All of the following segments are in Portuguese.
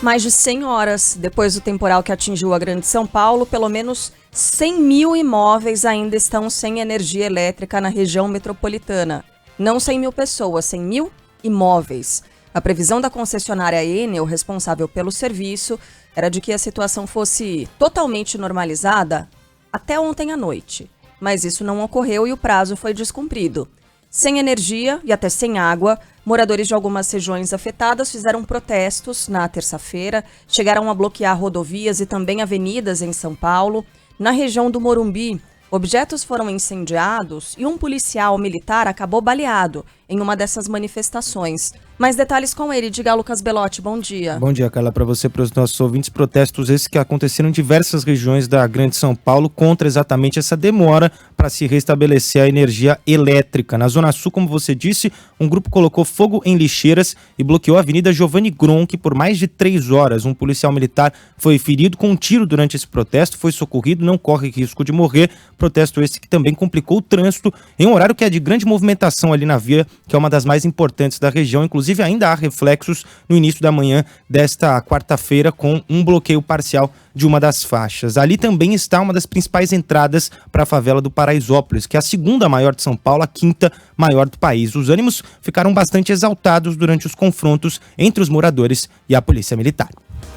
Mais de 100 horas depois do temporal que atingiu a Grande São Paulo, pelo menos 100 mil imóveis ainda estão sem energia elétrica na região metropolitana. Não 100 mil pessoas, 100 mil imóveis. A previsão da concessionária Enel, responsável pelo serviço, era de que a situação fosse totalmente normalizada até ontem à noite. Mas isso não ocorreu e o prazo foi descumprido. Sem energia e até sem água, moradores de algumas regiões afetadas fizeram protestos na terça-feira, chegaram a bloquear rodovias e também avenidas em São Paulo. Na região do Morumbi, objetos foram incendiados e um policial militar acabou baleado em uma dessas manifestações. Mais detalhes com ele. Diga, Lucas Belotti, bom dia. Bom dia, Carla, para você e para os nossos ouvintes. Protestos esses que aconteceram em diversas regiões da Grande São Paulo contra exatamente essa demora para se restabelecer a energia elétrica. Na Zona Sul, como você disse, um grupo colocou fogo em lixeiras e bloqueou a Avenida Giovanni Gronchi por mais de 3 horas. Um policial militar foi ferido com um tiro durante esse protesto, foi socorrido, não corre risco de morrer. Protesto esse que também complicou o trânsito em um horário que é de grande movimentação ali na via, que é uma das mais importantes da região. Inclusive, ainda há reflexos no início da manhã desta quarta-feira com um bloqueio parcial de uma das faixas. Ali também está uma das principais entradas para a favela do Paraisópolis, que é a segunda maior de São Paulo, a quinta maior do país. Os ânimos ficaram bastante exaltados durante os confrontos entre os moradores e a polícia militar.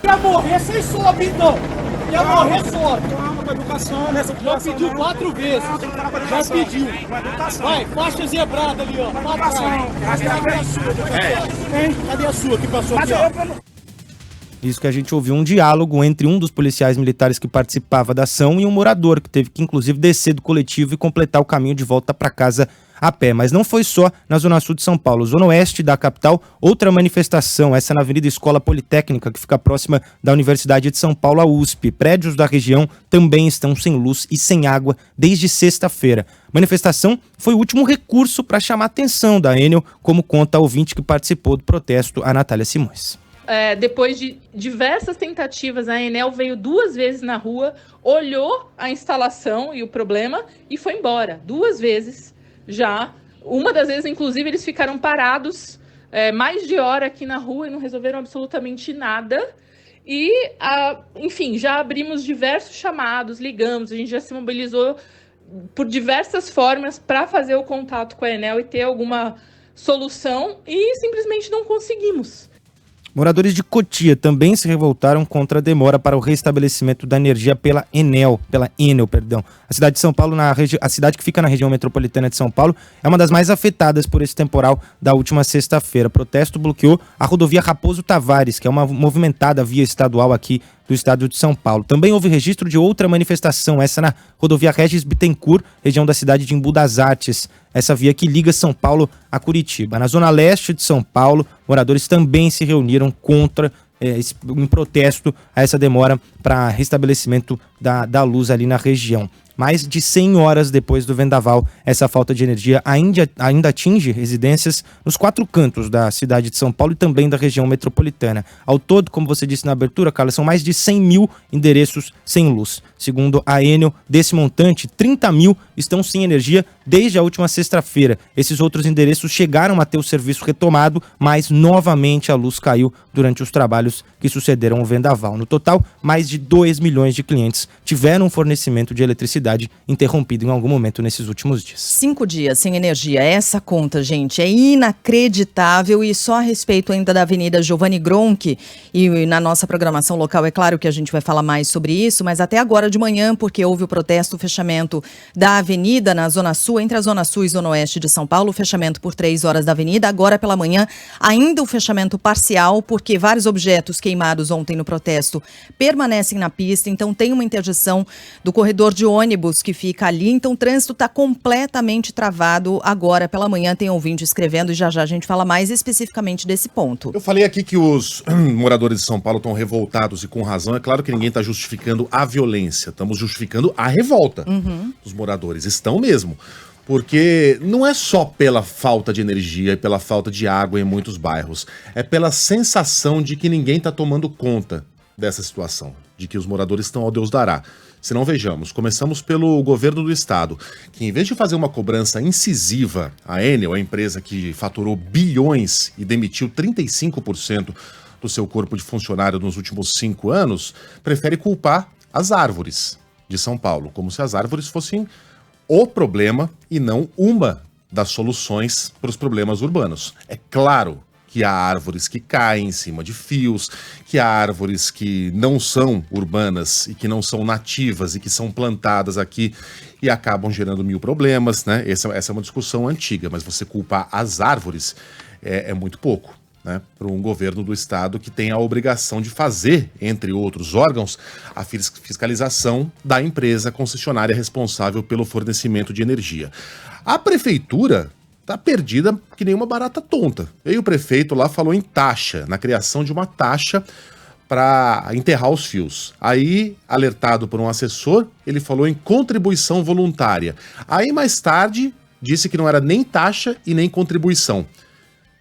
Ia morrer, vocês sobem então! Ia morrer, sobe! Calma, com a educação, nessa situação. Já pediu 4 vezes. Já pediu. Vai, faixa zebrada ali, ó. Cadê a sua? Cadê a sua que passou aqui, ó? Isso que a gente ouviu, um diálogo entre um dos policiais militares que participava da ação e um morador que teve que, inclusive, descer do coletivo e completar o caminho de volta para casa a pé. Mas não foi só na Zona Sul de São Paulo. Zona Oeste da capital, outra manifestação, essa na Avenida Escola Politécnica, que fica próxima da Universidade de São Paulo, a USP. Prédios da região também estão sem luz e sem água desde sexta-feira. A manifestação foi o último recurso para chamar a atenção da Enel, como conta a ouvinte que participou do protesto, a Natália Simões. Depois de diversas tentativas, a Enel veio 2 vezes na rua, olhou a instalação e o problema e foi embora. 2 vezes já. Uma das vezes, inclusive, eles ficaram parados mais de hora aqui na rua e não resolveram absolutamente nada. E, enfim, já abrimos diversos chamados, ligamos, a gente já se mobilizou por diversas formas para fazer o contato com a Enel e ter alguma solução e simplesmente não conseguimos. Moradores de Cotia também se revoltaram contra a demora para o restabelecimento da energia pela Enel. A cidade de São Paulo, a cidade que fica na região metropolitana de São Paulo, é uma das mais afetadas por esse temporal da última sexta-feira. O protesto bloqueou a rodovia Raposo Tavares, que é uma movimentada via estadual aqui do estado de São Paulo. Também houve registro de outra manifestação, essa na rodovia Regis Bittencourt, região da cidade de Embu das Artes, essa via que liga São Paulo a Curitiba. Na zona leste de São Paulo, moradores também se reuniram contra em protesto a essa demora para restabelecimento da luz ali na região. Mais de 100 horas depois do vendaval, essa falta de energia ainda atinge residências nos 4 cantos da cidade de São Paulo e também da região metropolitana. Ao todo, como você disse na abertura, Carla, são mais de 100 mil endereços sem luz. Segundo a Enel, desse montante, 30 mil estão sem energia desde a última sexta-feira. Esses outros endereços chegaram a ter o serviço retomado, mas novamente a luz caiu durante os trabalhos que sucederam o vendaval. No total, mais de 2 milhões de clientes tiveram um fornecimento de eletricidade interrompido em algum momento nesses últimos dias. 5 dias sem energia. Essa conta, gente, é inacreditável. E só a respeito ainda da Avenida Giovanni Gronchi, e na nossa programação local, é claro que a gente vai falar mais sobre isso, mas até agora de manhã, porque houve o protesto, o fechamento da avenida na Zona Sul, entre a Zona Sul e Zona Oeste de São Paulo, o fechamento por 3 horas da avenida. Agora pela manhã, ainda o fechamento parcial, porque vários objetos queimados ontem no protesto permanecem na pista, então tem uma interdição do corredor de ônibus que fica ali, então o trânsito está completamente travado. Agora pela manhã tem ouvinte escrevendo e já a gente fala mais especificamente desse ponto. Eu falei aqui que os moradores de São Paulo estão revoltados e com razão. É claro que ninguém está justificando a violência, estamos justificando a revolta dos moradores, estão mesmo. Porque não é só pela falta de energia e pela falta de água em muitos bairros, é pela sensação de que ninguém está tomando conta dessa situação, de que os moradores estão ao Deus dará. Se não, vejamos, começamos pelo governo do estado, que em vez de fazer uma cobrança incisiva, a Enel, a empresa que faturou bilhões e demitiu 35% do seu corpo de funcionário nos últimos 5 anos, prefere culpar as árvores de São Paulo, como se as árvores fossem o problema e não uma das soluções para os problemas urbanos. É claro que há árvores que caem em cima de fios, que há árvores que não são urbanas e que não são nativas e que são plantadas aqui e acabam gerando mil problemas, né? Essa é uma discussão antiga, mas você culpar as árvores é muito pouco, né? Para um governo do estado que tem a obrigação de fazer, entre outros órgãos, a fiscalização da empresa concessionária responsável pelo fornecimento de energia. A prefeitura tá perdida que nem uma barata tonta. E o prefeito lá falou em taxa, na criação de uma taxa para enterrar os fios. Aí, alertado por um assessor, ele falou em contribuição voluntária. Aí, mais tarde, disse que não era nem taxa e nem contribuição.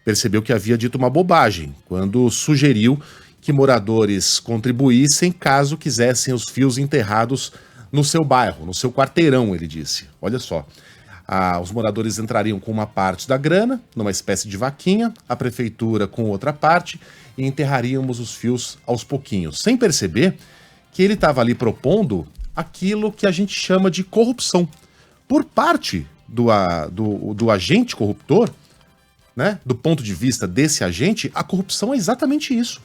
Percebeu que havia dito uma bobagem quando sugeriu que moradores contribuíssem caso quisessem os fios enterrados no seu bairro, no seu quarteirão, ele disse. Olha só. Os moradores entrariam com uma parte da grana, numa espécie de vaquinha, a prefeitura com outra parte, e enterraríamos os fios aos pouquinhos, sem perceber que ele estava ali propondo aquilo que a gente chama de corrupção. Por parte do agente corruptor, né, do ponto de vista desse agente, a corrupção é exatamente isso.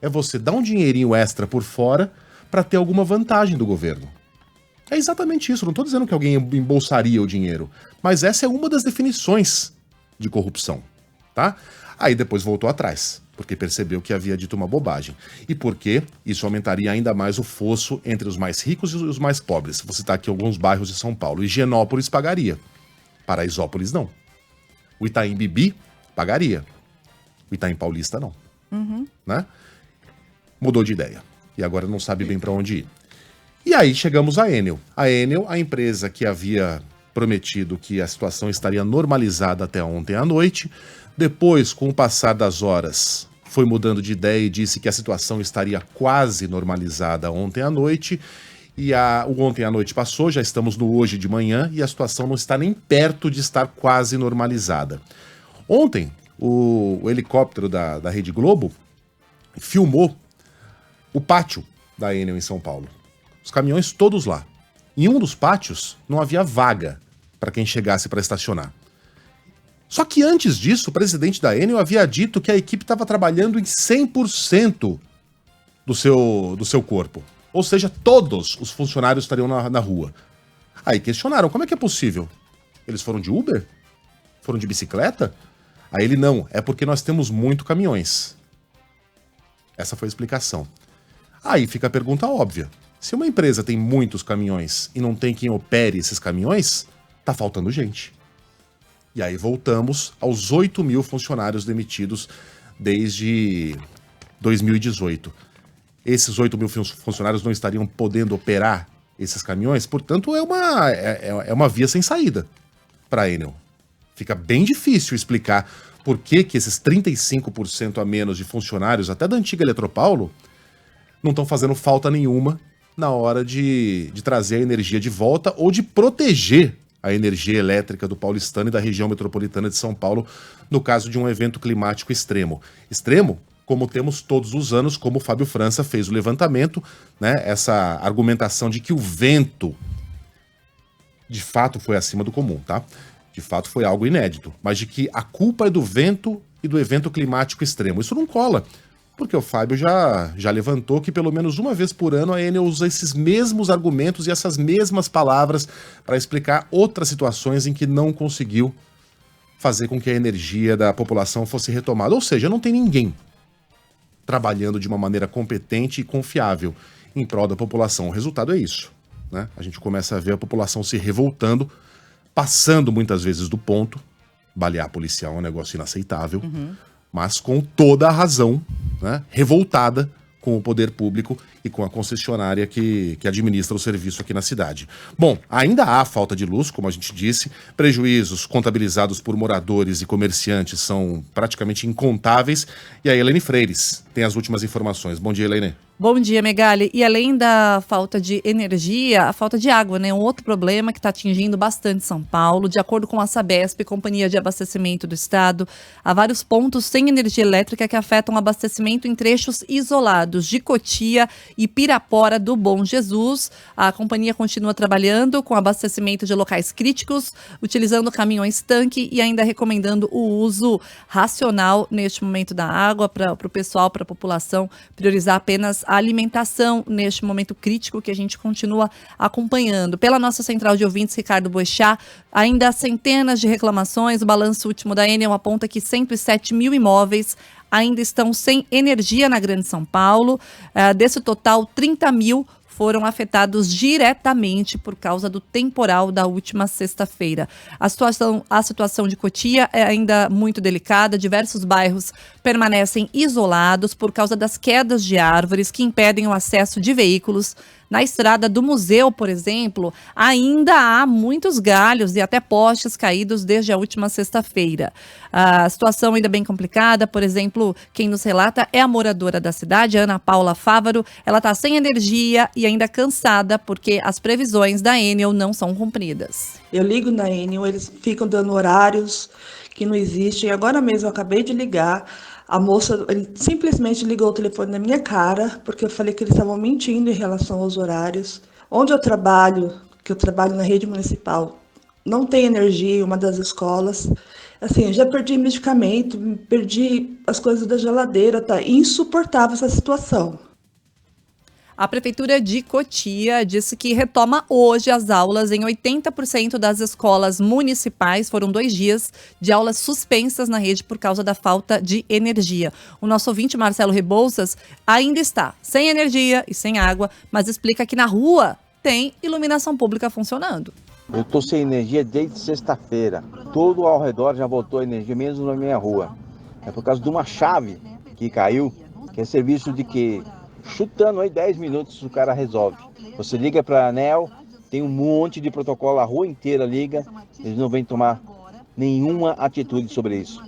É você dar um dinheirinho extra por fora para ter alguma vantagem do governo. É exatamente isso, não estou dizendo que alguém embolsaria o dinheiro, mas essa é uma das definições de corrupção, tá? Aí depois voltou atrás, porque percebeu que havia dito uma bobagem. E porque isso aumentaria ainda mais o fosso entre os mais ricos e os mais pobres. Vou citar aqui alguns bairros de São Paulo. Higienópolis pagaria, Paraisópolis não. O Itaim Bibi pagaria, o Itaim Paulista não. Né? Mudou de ideia e agora não sabe bem para onde ir. E aí chegamos à Enel. A Enel, a empresa que havia prometido que a situação estaria normalizada até ontem à noite, depois, com o passar das horas, foi mudando de ideia e disse que a situação estaria quase normalizada ontem à noite, e o ontem à noite passou, já estamos no hoje de manhã, e a situação não está nem perto de estar quase normalizada. Ontem, o helicóptero da Rede Globo filmou o pátio da Enel em São Paulo. Os caminhões todos lá. Em um dos pátios não havia vaga para quem chegasse para estacionar. Só que antes disso, o presidente da Enel havia dito que a equipe estava trabalhando em 100% do seu corpo. Ou seja, todos os funcionários estariam na rua. Aí questionaram, como é que é possível? Eles foram de Uber? Foram de bicicleta? Aí ele, não, é porque nós temos muito caminhões. Essa foi a explicação. Aí fica a pergunta óbvia. Se uma empresa tem muitos caminhões e não tem quem opere esses caminhões, tá faltando gente. E aí voltamos aos 8 mil funcionários demitidos desde 2018. Esses 8 mil funcionários não estariam podendo operar esses caminhões, portanto é uma via sem saída para a Enel. Fica bem difícil explicar por que esses 35% a menos de funcionários, até da antiga Eletropaulo, não estão fazendo falta nenhuma na hora de trazer a energia de volta ou de proteger a energia elétrica do paulistano e da região metropolitana de São Paulo no caso de um evento climático extremo. Extremo, como temos todos os anos, como o Fábio França fez o levantamento, né? Essa argumentação de que o vento de fato foi acima do comum, tá? De fato foi algo inédito, mas de que a culpa é do vento e do evento climático extremo. Isso não cola. Porque o Fábio já levantou que pelo menos uma vez por ano a Enel usa esses mesmos argumentos e essas mesmas palavras para explicar outras situações em que não conseguiu fazer com que a energia da população fosse retomada. Ou seja, não tem ninguém trabalhando de uma maneira competente e confiável em prol da população. O resultado é isso, né? A gente começa a ver a população se revoltando, passando muitas vezes do ponto. Balear policial é um negócio inaceitável. Mas com toda a razão, né, revoltada com o poder público e com a concessionária que administra o serviço aqui na cidade. Bom, ainda há falta de luz, como a gente disse, prejuízos contabilizados por moradores e comerciantes são praticamente incontáveis, e a Helene Freires tem as últimas informações. Bom dia, Helene. Bom dia, Megali. E além da falta de energia, a falta de água, né? Um outro problema que está atingindo bastante São Paulo. De acordo com a Sabesp, Companhia de Abastecimento do Estado, há vários pontos sem energia elétrica que afetam o abastecimento em trechos isolados de Cotia e Pirapora do Bom Jesus. A companhia continua trabalhando com abastecimento de locais críticos, utilizando caminhões-tanque e ainda recomendando o uso racional neste momento da água para o pessoal, para a população, priorizar apenas a alimentação neste momento crítico que a gente continua acompanhando. Pela nossa central de ouvintes, Ricardo Boechat, ainda há centenas de reclamações. O balanço último da Enel aponta que 107 mil imóveis ainda estão sem energia na Grande São Paulo. Desse total, 30 mil foram afetados diretamente por causa do temporal da última sexta-feira. A situação de Cotia é ainda muito delicada. Diversos bairros permanecem isolados por causa das quedas de árvores que impedem o acesso de veículos. Na estrada do museu, por exemplo, ainda há muitos galhos e até postes caídos desde a última sexta-feira. A situação ainda bem complicada. Por exemplo, quem nos relata é a moradora da cidade, Ana Paula Fávaro. Ela está sem energia e ainda cansada porque as previsões da Enel não são cumpridas. Eu ligo na Enel, eles ficam dando horários que não existem. Agora mesmo eu acabei de ligar. A moça ele simplesmente ligou o telefone na minha cara, porque eu falei que eles estavam mentindo em relação aos horários. Onde eu trabalho, que eu trabalho na rede municipal, não tem energia em uma das escolas. Assim, eu já perdi medicamento, perdi as coisas da geladeira, tá insuportável essa situação. A Prefeitura de Cotia disse que retoma hoje as aulas em 80% das escolas municipais. Foram 2 dias de aulas suspensas na rede por causa da falta de energia. O nosso ouvinte, Marcelo Rebouças, ainda está sem energia e sem água, mas explica que na rua tem iluminação pública funcionando. Eu estou sem energia desde sexta-feira. Todo ao redor já voltou a energia, mesmo na minha rua. É por causa de uma chave que caiu, que é serviço de que... Chutando aí 10 minutos o cara resolve. Você liga para a ANEEL, tem um monte de protocolo, a rua inteira liga, eles não vêm tomar nenhuma atitude sobre isso.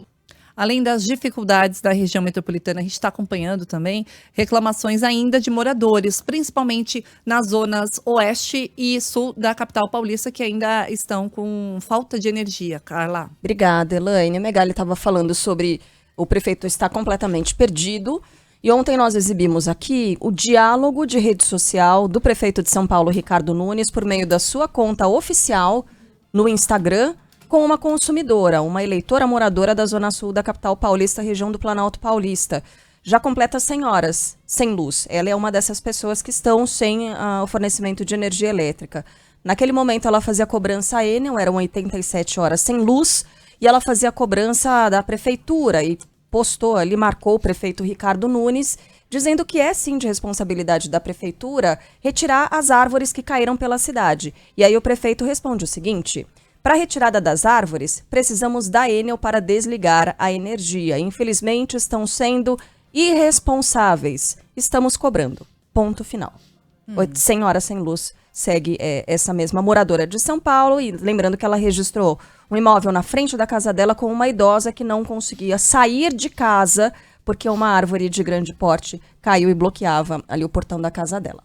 Além das dificuldades da região metropolitana, a gente está acompanhando também reclamações ainda de moradores, principalmente nas zonas oeste e sul da capital paulista, que ainda estão com falta de energia. Carla. Obrigada, Elaine. A Megali estava falando sobre o prefeito estar completamente perdido. E ontem nós exibimos aqui o diálogo de rede social do prefeito de São Paulo, Ricardo Nunes, por meio da sua conta oficial no Instagram, com uma consumidora, uma eleitora moradora da Zona Sul da capital paulista, região do Planalto Paulista. Já completa 100 horas sem luz. Ela é uma dessas pessoas que estão sem o fornecimento de energia elétrica. Naquele momento ela fazia cobrança à Enel, eram 87 horas sem luz, e ela fazia cobrança da prefeitura e postou ali, marcou o prefeito Ricardo Nunes, dizendo que é sim de responsabilidade da prefeitura retirar as árvores que caíram pela cidade. E aí o prefeito responde o seguinte: para a retirada das árvores, precisamos da Enel para desligar a energia. Infelizmente estão sendo irresponsáveis. Estamos cobrando. Ponto final. 100 horas sem luz. Segue essa mesma moradora de São Paulo, e lembrando que ela registrou um imóvel na frente da casa dela com uma idosa que não conseguia sair de casa porque uma árvore de grande porte caiu e bloqueava ali o portão da casa dela.